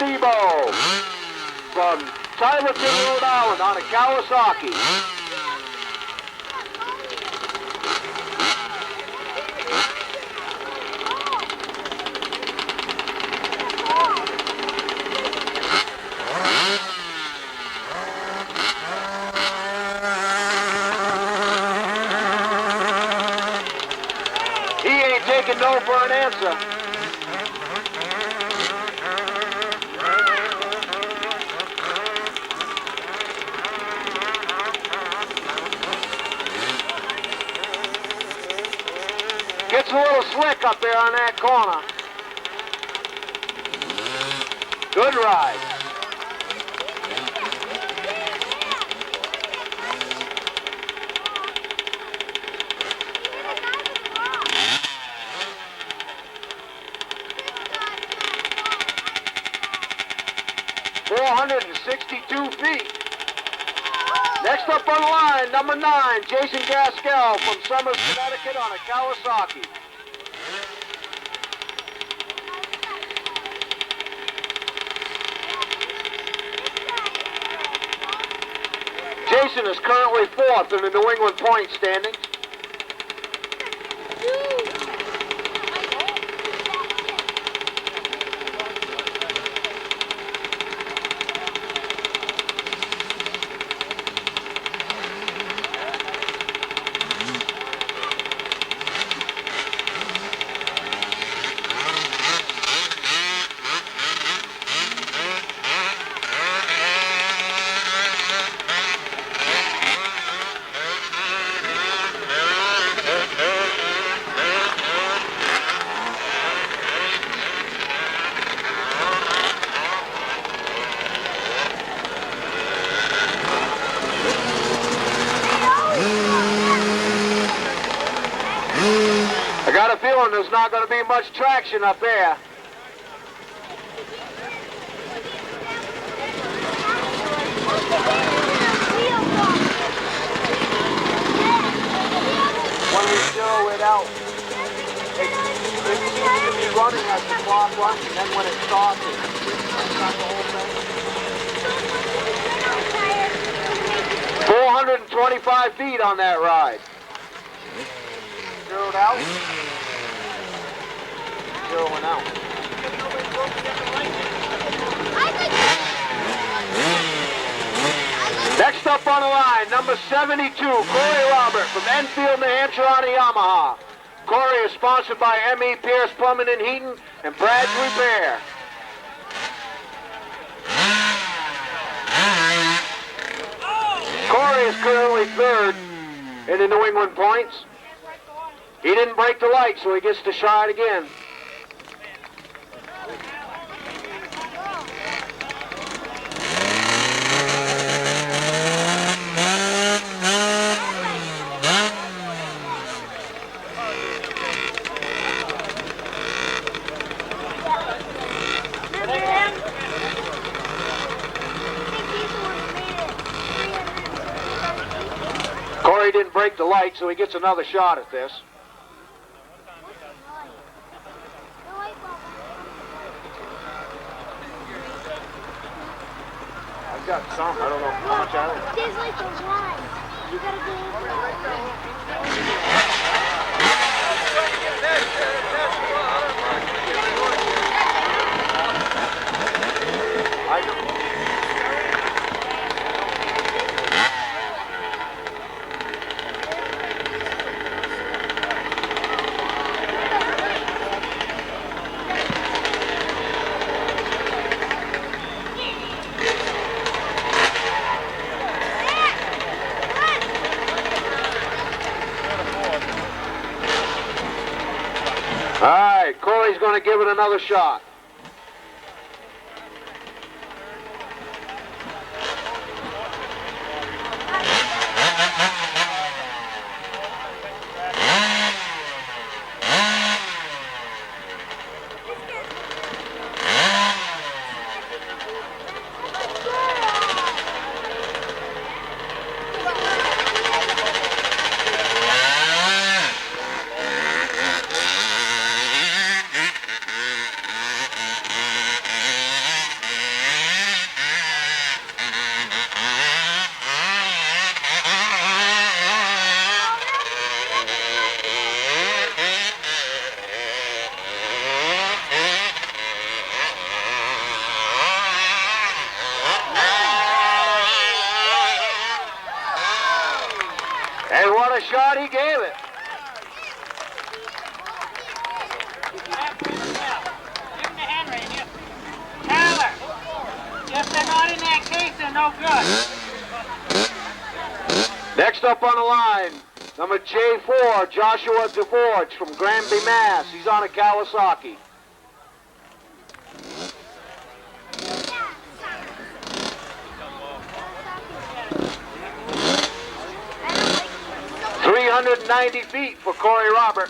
Thibault from Tylerton, Rhode Island on a Kawasaki. He ain't taking no for an answer. Gets a little slick up there on that corner. Good ride. ...462 feet. Next up on the line, number 9, Jason Gaskell from Somers, Connecticut on a Kawasaki. Jason is currently 4th in the New England point standings. I got a feeling there's not going to be much traction up there. When we zero it out, it seems to be running as the clock runs, and then when it stops, it starts the whole thing. 425 feet on that ride. Zeroed out. Zeroing out. Next up on the line, number 72, Corey Robert from Enfield, New Hampshire on a Yamaha. Corey is sponsored by M.E. Pierce Plumbing and Heating and Brad's Repair. Corey is currently 3rd in the New England points. He didn't break the light, so he gets to try it again. Corey didn't break the light, so he gets another shot at this. I've got some. I don't know how much I have. There's like a line. You gotta go I know. All right, Corey's going to give it another shot. shot, he gave it. Give him the hand right here. Tyler, if they're not in that case, they're no good. Next up on the line, number J4, Joshua DeForge from Granby, Mass. He's on a Kawasaki. .390 feet for Corey Robert.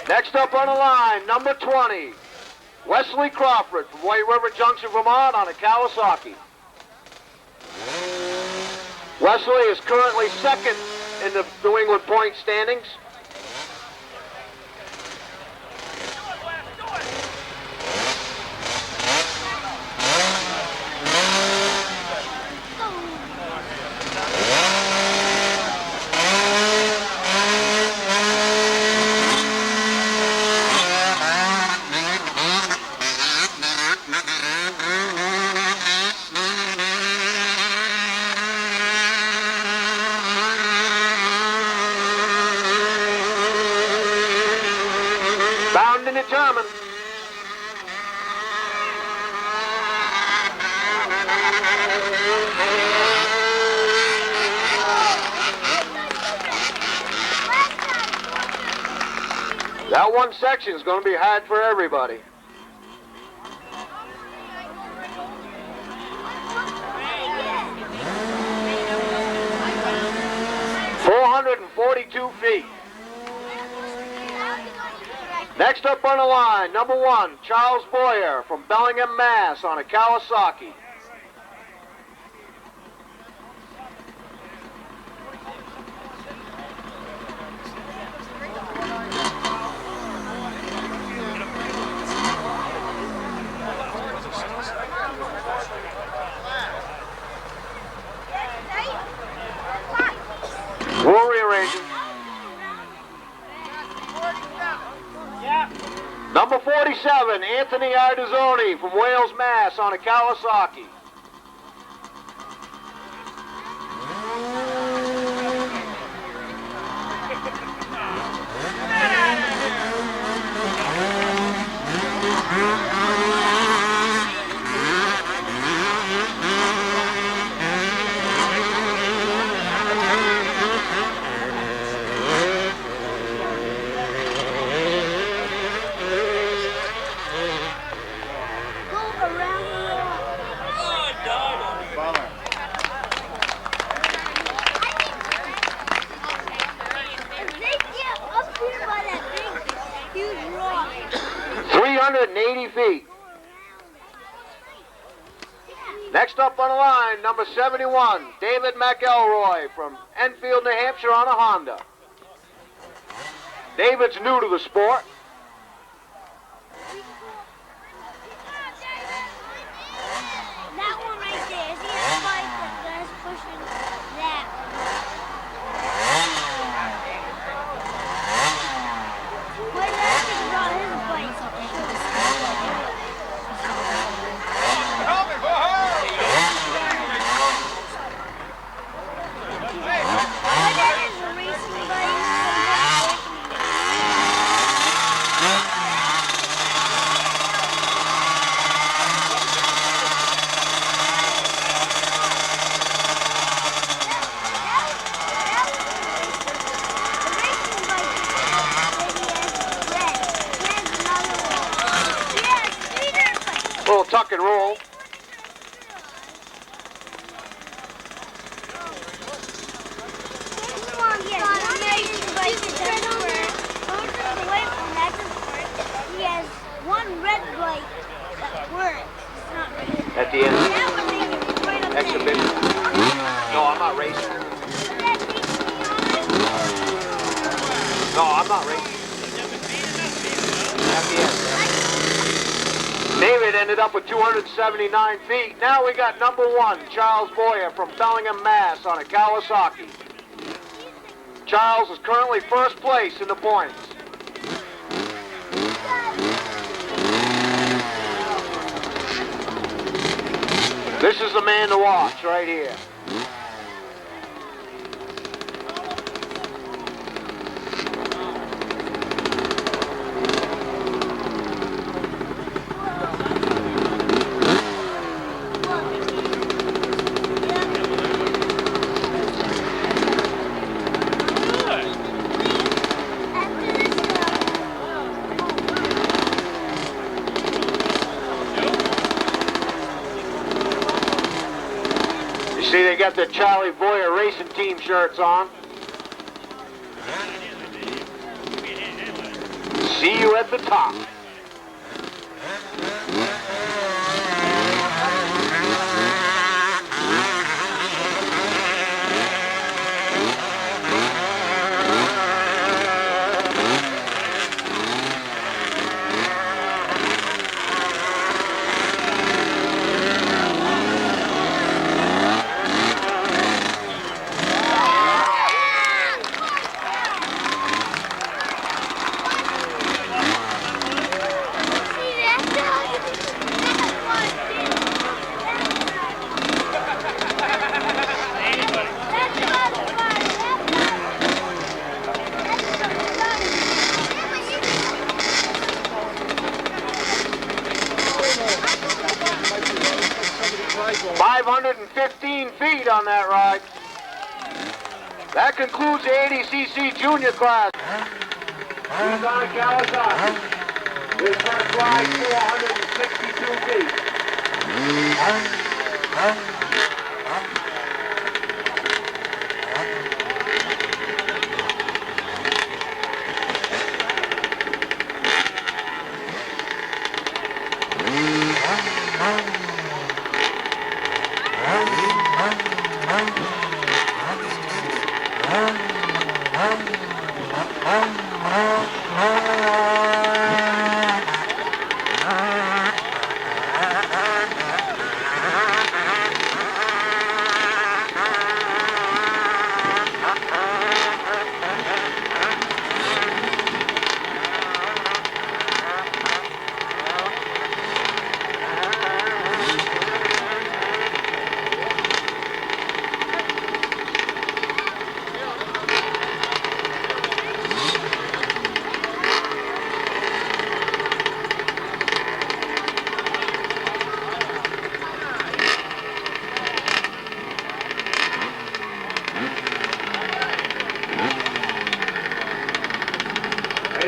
Next up on the line, number 20, Wesley Crawford from White River Junction, Vermont on a Kawasaki. Wesley is currently second in the New England point standings. Bound and determined. That one section is going to be hard for everybody. .442 feet. Next up on the line, number 1, Charles Boyer from Bellingham, Mass. on a Kawasaki. We'll rearrange it. Number 47, Anthony Ardizzoni from Wales, Mass. on a Kawasaki. .380 feet. Next up on the line, number 71, David McElroy from Enfield, New Hampshire on a Honda. David's new to the sport. That one right there, is he a bike that's pushing that? Wait, that's about his bike. That is a racing bike. If it doesn't work, further away from that doesn't work. He has one red light that works. It's not really. At the end of That one makes it right up the exhibition. No, I'm not racing. No, I'm not racing. At the end. David ended up with 279 feet. Now we got number 1, Charles Boyer from Bellingham, Mass. on a Kawasaki. Charles is currently first place in the points. This is the man to watch right here. See, they got their Charlie Boyer Racing Team shirts on. See you at the top. Feet on that ride. That concludes the 80cc junior class. He's on a Kawasaki. His first ride, 462 feet.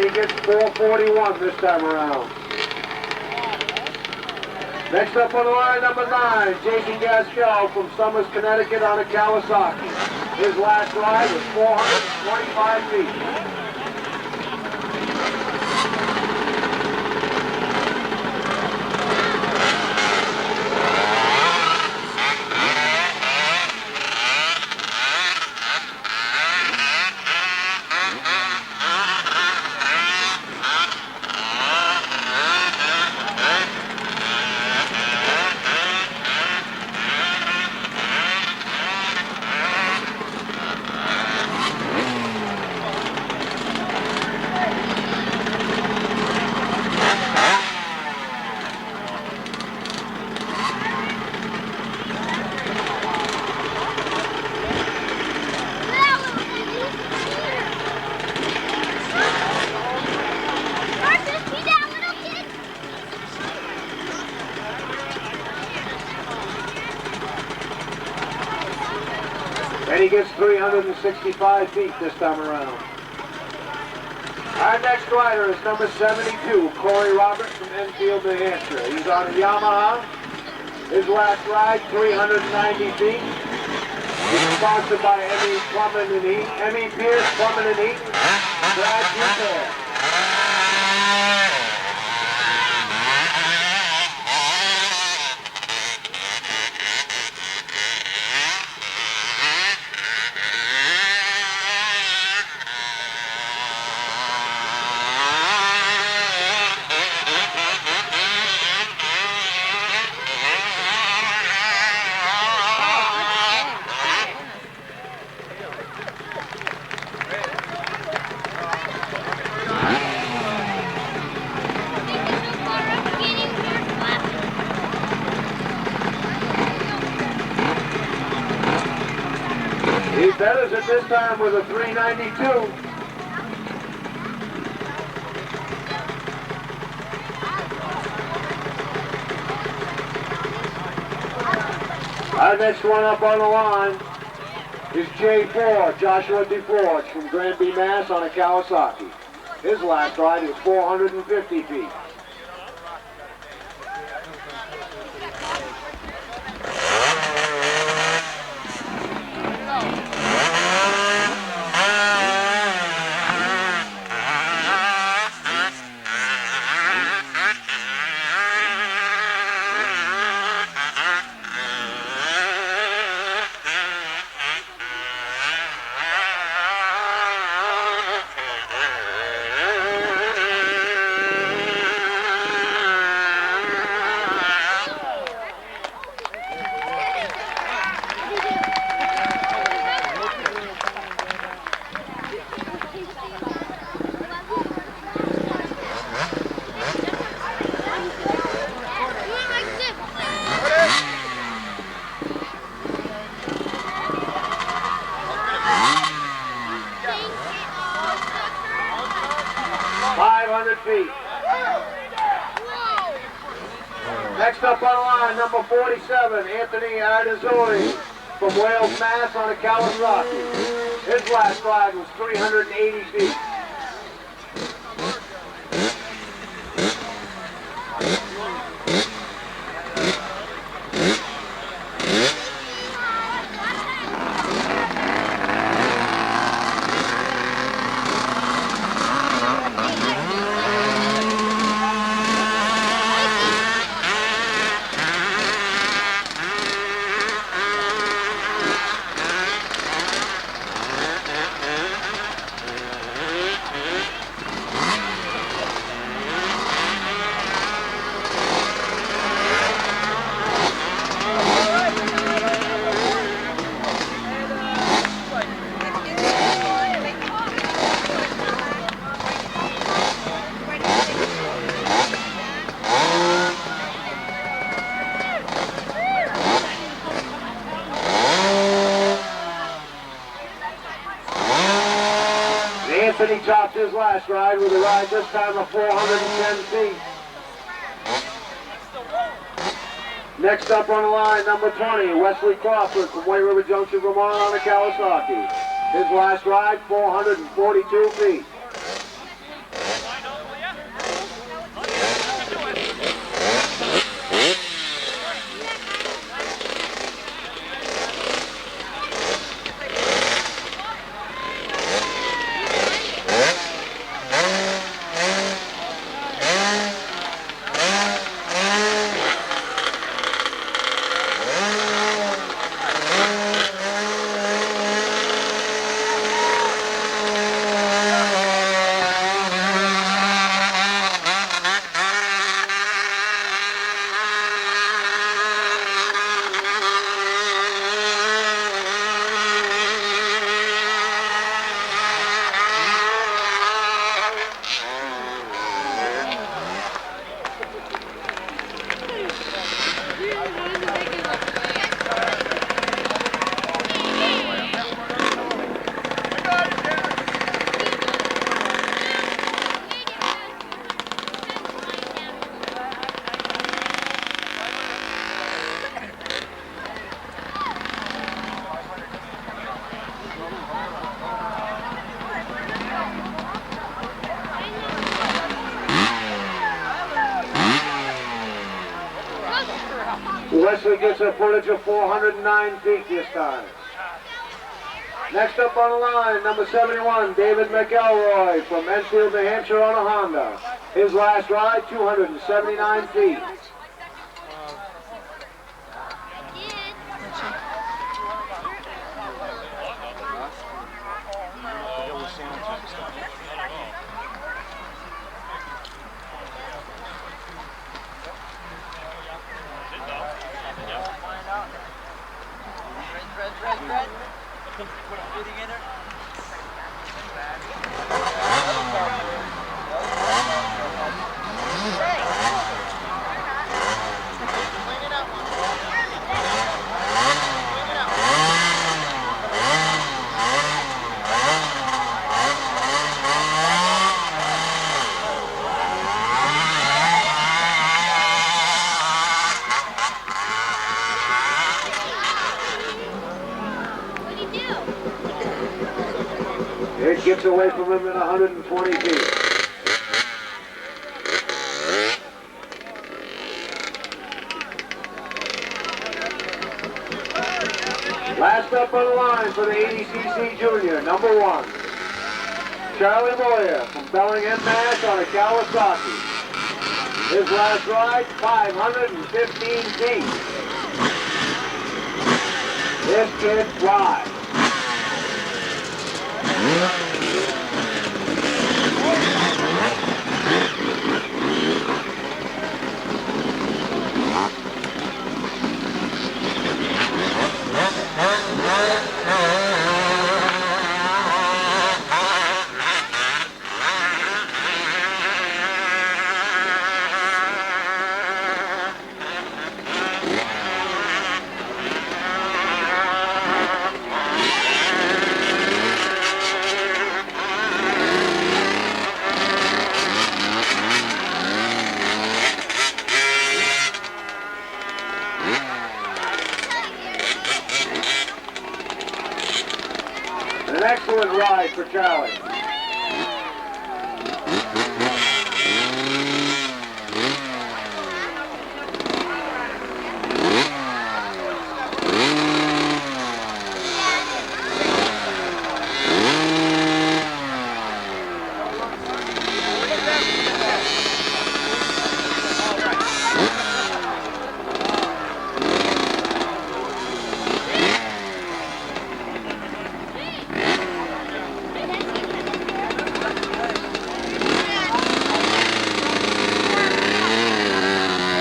He gets 441 this time around. Next up on the line, number 9, Jason Gaskell from Summers, Connecticut on a Kawasaki. His last ride was 425 feet. And he gets 365 feet this time around. Our next rider is number 72, Corey Roberts from Enfield, New Hampshire. He's on a Yamaha. His last ride, 390 feet. It's sponsored by M.E. Pierce Plumbing and Heating, Brad's Repair. He betters it this time with a 392. Our next one up on the line is J4, Joshua DeForge from Granby, Mass. on a Kawasaki. His last ride was 450 feet. Next up on the line, number 47, Anthony Ardazzoli from Wales, Mass. on a Kawasaki. His last ride was 380 feet. Anthony topped his last ride with a ride this time of 410 feet. Next up on the line, number 20, Wesley Crawford from White River Junction, Vermont on a Kawasaki. His last ride, 442 feet. Wesley gets a footage of 409 feet this time. Next up on the line, number 71, David McElroy from Enfield, New Hampshire on a Honda. His last ride, 279 feet. It gets away from him at 120 feet. Last up on the line for the 80cc Junior, number 1. Charlie Moyer from Bellingham, Mass on a Kawasaki. His last ride, 515 feet. This kid flies. An excellent ride for Charlie.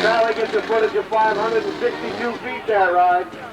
Charlie gets a footage of 562 feet that ride.